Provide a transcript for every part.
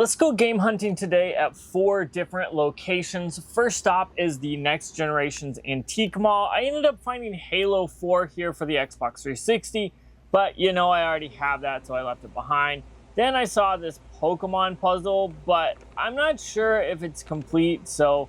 Let's go game hunting today at 4 different locations. First stop is the Next Generation's Antique Mall. I ended up finding Halo 4 here for the Xbox 360, but I already have that, so I left it behind. Then I saw this Pokemon puzzle, but I'm not sure if it's complete, so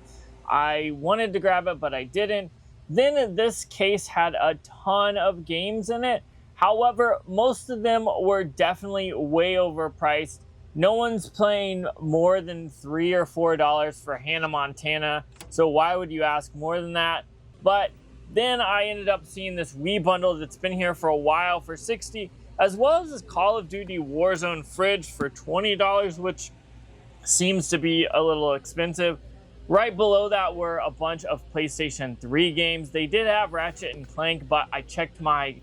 I wanted to grab it, but I didn't. Then this case had a ton of games in it. However, most of them were definitely way overpriced. No one's playing more than $3 or $4 for Hannah Montana, so why would you ask more than that? But then I ended up seeing this Wii bundle that's been here for a while for $60, as well as this Call of Duty Warzone fridge for $20, which seems to be a little expensive. Right below that were a bunch of PlayStation 3 games. They did have Ratchet and Clank, but I checked my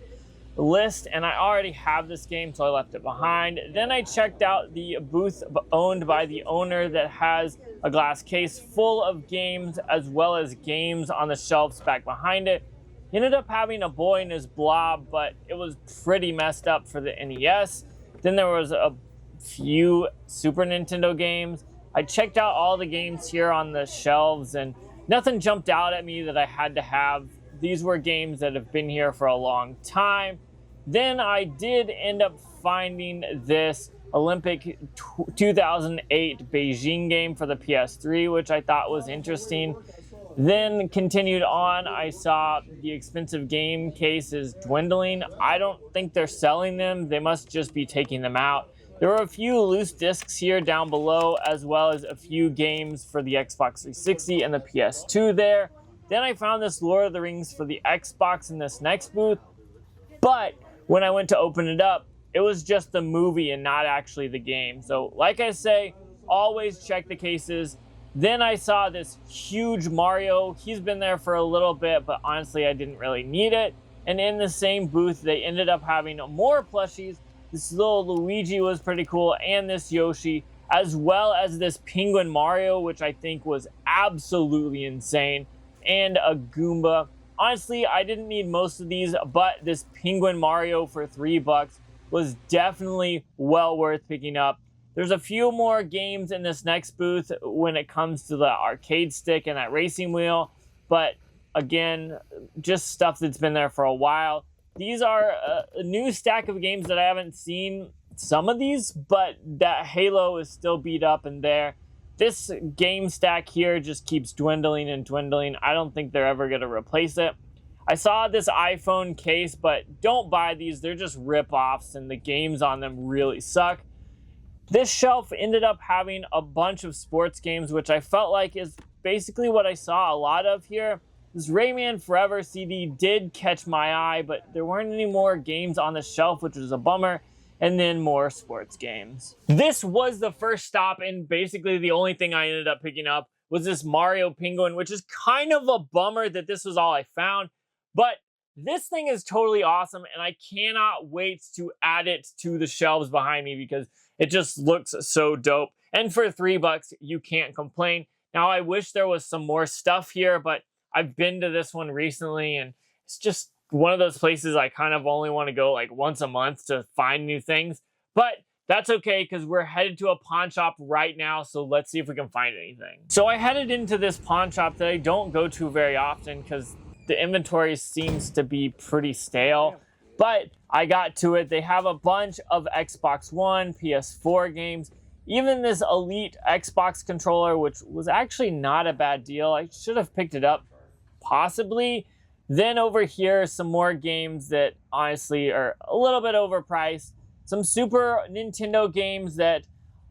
list and I already have this game, so I left it behind. Then I checked out the booth owned by the owner that has a glass case full of games, as well as games on the shelves back behind it. He ended up having a Boy and His Blob, but it was pretty messed up for the NES. Then there was a few Super Nintendo games. I checked out all the games here on the shelves and nothing jumped out at me that I had to have. These were games that have been here for a long time. Then I did end up finding this Olympic 2008 Beijing game for the PS3, which I thought was interesting. Then continued on, I saw the expensive game case is dwindling. I don't think they're selling them. They must just be taking them out. There were a few loose discs here down below, as well as a few games for the Xbox 360 and the PS2 there. Then I found this Lord of the Rings for the Xbox in this next booth, but when I went to open it up, it was just the movie and not actually the game. So like I say, always check the cases. Then I saw this huge Mario. He's been there for a little bit, but honestly, I didn't really need it. And in the same booth, they ended up having more plushies. This little Luigi was pretty cool, and this Yoshi, as well as this Penguin Mario, which I think was absolutely insane, and a Goomba. Honestly, I didn't need most of these, but this Penguin Mario for $3 was definitely well worth picking up. There's a few more games in this next booth when it comes to the arcade stick and that racing wheel, but again, just stuff that's been there for a while. These are a new stack of games that I haven't seen some of these, but that Halo is still beat up in there. This game stack here just keeps dwindling and dwindling. I don't think they're ever going to replace it. I saw this iPhone case, but don't buy these. They're just rip-offs, and the games on them really suck. This shelf ended up having a bunch of sports games, which I felt like is basically what I saw a lot of here. This Rayman Forever CD did catch my eye, but there weren't any more games on the shelf, which was a bummer. And then more sports games. This was the first stop, and basically the only thing I ended up picking up was this Mario Penguin, which is kind of a bummer that this was all I found. But this thing is totally awesome, and I cannot wait to add it to the shelves behind me because it just looks so dope. And for $3, you can't complain. Now, I wish there was some more stuff here, but I've been to this one recently, and it's just one of those places I kind of only want to go like once a month to find new things. But that's okay, because we're headed to a pawn shop right now, so let's see if we can find anything. So I headed into this pawn shop that I don't go to very often because the inventory seems to be pretty stale. But I got to it. They have a bunch of Xbox One, PS4 games, even this Elite Xbox controller, which was actually not a bad deal. I should have picked it up, possibly. Then over here, some more games that honestly are a little bit overpriced. Some Super Nintendo games that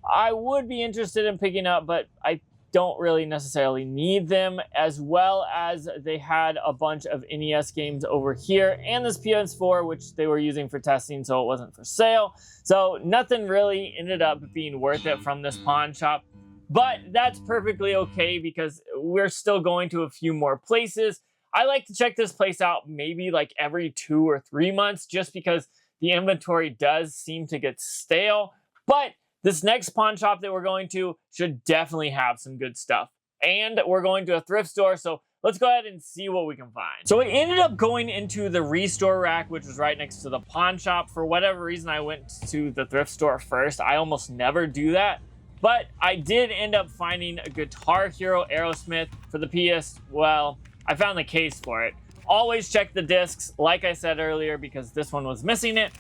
I would be interested in picking up, but I don't really necessarily need them, as well as they had a bunch of NES games over here, and this PS4, which they were using for testing, so it wasn't for sale. So nothing really ended up being worth it from this pawn shop. But that's perfectly okay, because we're still going to a few more places. I like to check this place out maybe like every 2 or 3 months, just because the inventory does seem to get stale. But this next pawn shop that we're going to should definitely have some good stuff. And we're going to a thrift store, so let's go ahead and see what we can find. So I ended up going into the restore rack, which was right next to the pawn shop. For whatever reason, I went to the thrift store first. I almost never do that. But I did end up finding a Guitar Hero Aerosmith for the PS. Well, I found the case for it. Always check the discs, like I said earlier, because this one was missing it.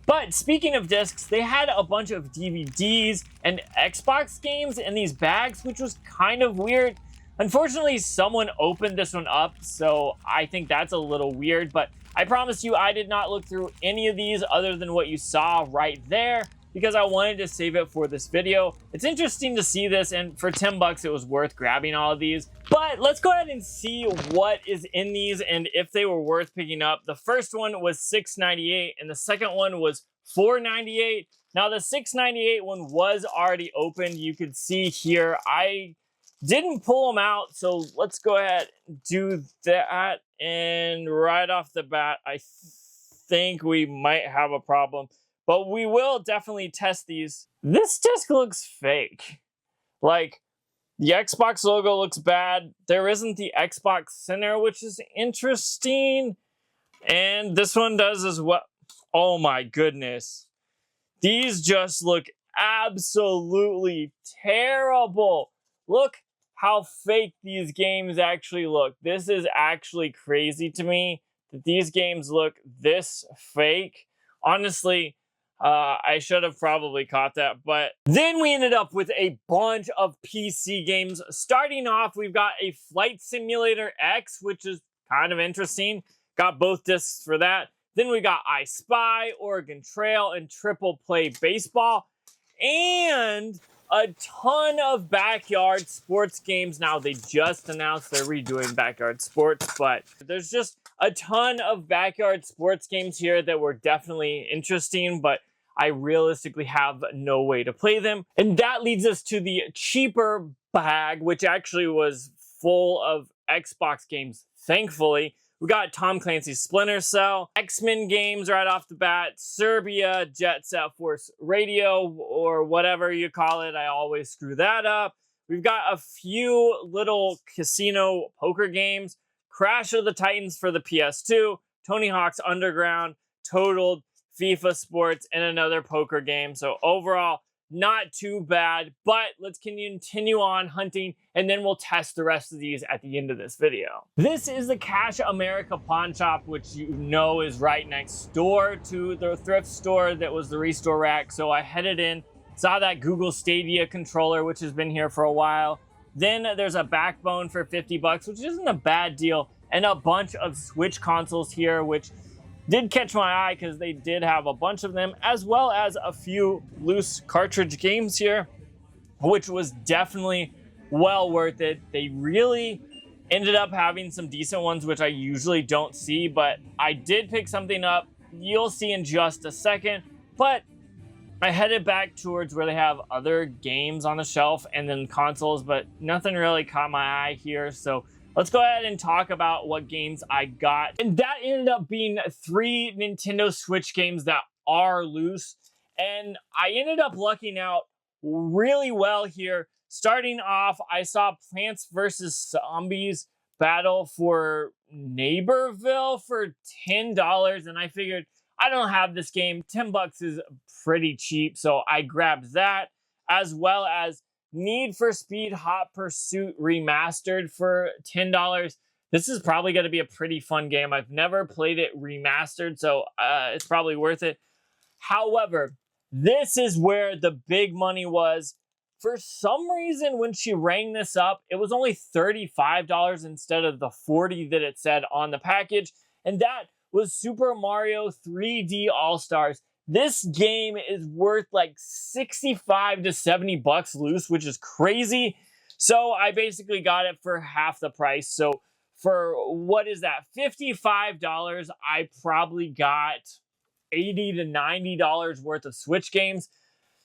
But speaking of discs, they had a bunch of DVDs and Xbox games in these bags, which was kind of weird. Unfortunately, someone opened this one up, so I think that's a little weird, but I promise you I did not look through any of these other than what you saw right there, because I wanted to save it for this video. It's interesting to see this, and for 10 bucks, it was worth grabbing all of these. But let's go ahead and see what is in these and if they were worth picking up. The first one was $6.98, and the second one was $4.98. Now, the $6.98 one was already opened. You could see here, I didn't pull them out, so let's go ahead and do that. And right off the bat, I think we might have a problem. But we will definitely test these. This disc looks fake. Like, the Xbox logo looks bad. There isn't the Xbox Center, which is interesting. And this one does as well. Oh my goodness. These just look absolutely terrible. Look how fake these games actually look. This is actually crazy to me that these games look this fake. Honestly, I should have probably caught that, but then we ended up with a bunch of PC games. Starting off, we've got a Flight Simulator X, which is kind of interesting. Got both discs for that. Then we got I Spy, Oregon Trail, and Triple Play Baseball, and a ton of backyard sports games. Now, they just announced they're redoing backyard sports, but there's just a ton of backyard sports games here that were definitely interesting, but I realistically have no way to play them. And that leads us to the cheaper bag, which actually was full of Xbox games, thankfully. We got Tom Clancy's Splinter Cell, X-Men games right off the bat, Serbia, Jet Set Force Radio, or whatever you call it. I always screw that up. We've got a few little casino poker games, Crash of the Titans for the PS2, Tony Hawk's Underground, Totaled, FIFA Sports, and another poker game. So overall, not too bad, but let's continue on hunting, and then we'll test the rest of these at the end of this video. This is the Cash America Pawn Shop, which you know is right next door to the thrift store that was the Restore Rack. So I headed in, saw that Google Stadia controller, which has been here for a while. Then there's a Backbone for 50 bucks, which isn't a bad deal, and a bunch of Switch consoles here, which did catch my eye because they did have a bunch of them, as well as a few loose cartridge games here, which was definitely well worth it. They really ended up having some decent ones, which I usually don't see, but I did pick something up. You'll see in just a second, but I headed back towards where they have other games on the shelf and then consoles, but nothing really caught my eye here, so let's go ahead and talk about what games I got. And that ended up being 3 Nintendo Switch games that are loose. And I ended up lucking out really well here. Starting off, I saw Plants vs. Zombies Battle for Neighborville for $10. And I figured, I don't have this game. 10 bucks is pretty cheap. So I grabbed that, as well as Need for Speed Hot Pursuit Remastered for $10. This is probably going to be a pretty fun game. I've never played it remastered, so it's probably worth it. However, this is where the big money was. For some reason, when she rang this up, it was only $35 instead of the $40 that it said on the package, and that was Super Mario 3D All-Stars. This game is worth like 65 to 70 bucks loose, which is crazy. So I basically got it for half the price. So for, what is that, $55, I probably got $80 to $90 worth of Switch games.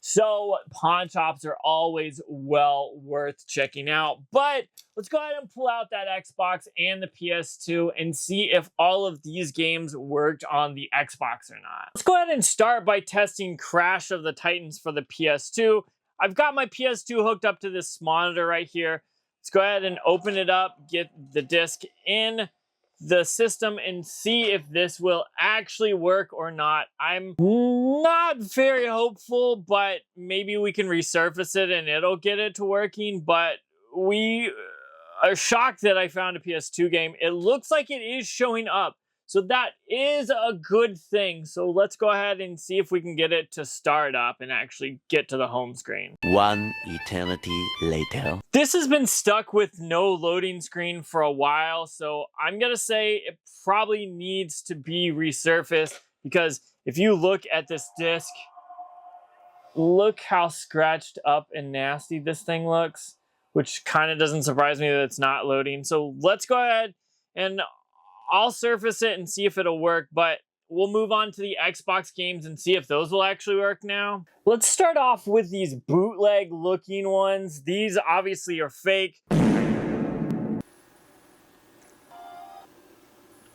So pawn shops are always well worth checking out. But let's go ahead and pull out that Xbox and the PS2 and see if all of these games worked on the Xbox or not. Let's go ahead and start by testing Crash of the Titans for the PS2. I've got my PS2 hooked up to this monitor right here. Let's go ahead and open it up, get the disc in. the system and see if this will actually work or not. I'm not very hopeful, but maybe we can resurface it and it'll get it to working. But we are shocked that I found a PS2 game. It looks like it is showing up. So that is a good thing. So let's go ahead and see if we can get it to start up and actually get to the home screen. One eternity later. This has been stuck with no loading screen for a while, so I'm gonna say it probably needs to be resurfaced, because if you look at this disc, look how scratched up and nasty this thing looks, which kind of doesn't surprise me that it's not loading. So let's go ahead and I'll surface it and see if it'll work, but we'll move on to the Xbox games and see if those will actually work now. Let's start off with these bootleg looking ones. These obviously are fake.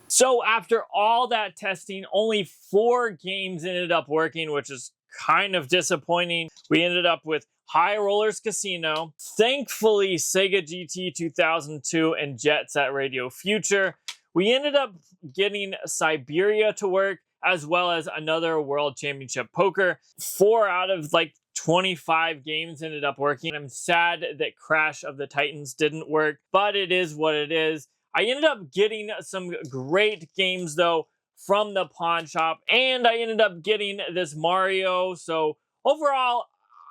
So after all that testing, only 4 games ended up working, which is kind of disappointing. We ended up with High Rollers Casino, thankfully Sega GT 2002, and Jet Set Radio Future. We ended up getting Siberia to work, as well as another World Championship Poker. 4 out of like 25 games ended up working. I'm sad that Crash of the Titans didn't work, but it is what it is. I ended up getting some great games though from the pawn shop, and I ended up getting this Mario. So overall,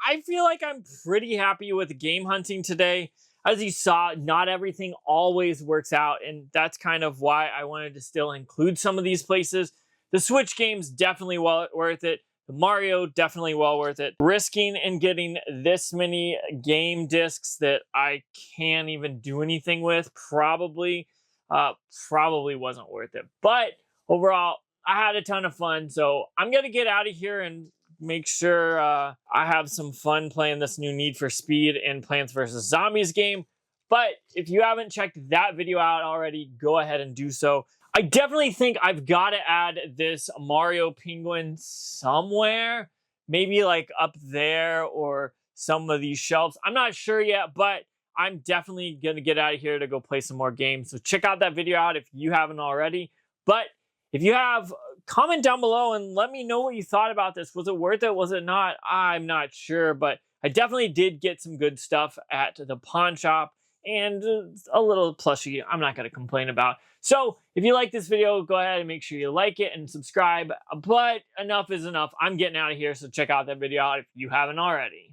I feel like I'm pretty happy with game hunting today. As you saw, not everything always works out, and that's kind of why I wanted to still include some of these places. The Switch games, definitely well worth it. The Mario, definitely well worth it. Risking and getting this many game discs that I can't even do anything with probably wasn't worth it. But overall, I had a ton of fun, so I'm going to get out of here and make sure I have some fun playing this new Need for Speed and Plants vs. Zombies game. But if you haven't checked that video out already, go ahead and do so. I definitely think I've got to add this Mario Penguin somewhere. Maybe like up there or some of these shelves. I'm not sure yet, but I'm definitely going to get out of here to go play some more games. So check out that video out if you haven't already. But if you have, comment down below and let me know what you thought about this. Was it worth it? Was it not? I'm not sure, but I definitely did get some good stuff at the pawn shop and a little plushie I'm not going to complain about. So if you like this video, go ahead and make sure you like it and subscribe. But enough is enough. I'm getting out of here, so check out that video out if you haven't already.